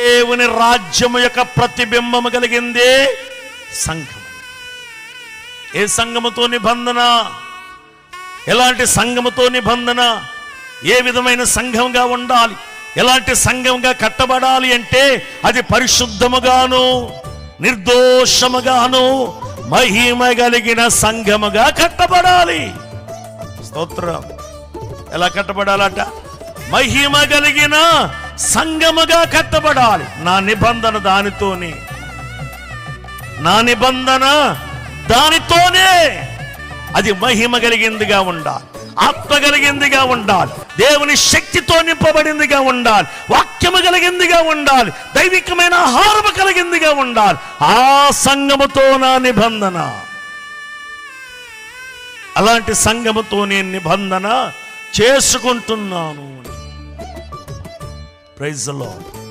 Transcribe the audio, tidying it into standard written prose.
దేవుని రాజ్యము యొక్క ప్రతిబింబము కలిగిందే సంఘం. ఏ సంఘముతో నిబంధన? ఎలాంటి సంఘముతో నిబంధన? ఏ విధమైన సంఘంగా ఉండాలి? ఎలాంటి సంఘంగా కట్టబడాలి అంటే అది పరిశుద్ధముగాను నిర్దోషముగాను మహిమ కలిగిన సంఘముగా కట్టబడాలి. స్తోత్రం. ఎలా కట్టబడాలట? మహిమ కలిగిన సంఘముగా కట్టబడాలి. నా నిబంధన దానితోనే, నా నిబంధన దానితోనే. అది మహిమ కలిగిందిగా ఉండాలి, ఆత్మ కలిగిందిగా ఉండాలి, దేవుని శక్తితో నింపబడిందిగా ఉండాలి, వాక్యము కలిగిందిగా ఉండాలి, దైవికమైన ఆహారము కలిగిందిగా ఉండాలి. ఆ సంఘముతో నా నిబంధన. అలాంటి సంఘముతో నేను నిబంధన చేసుకుంటున్నాను. Praise the lord.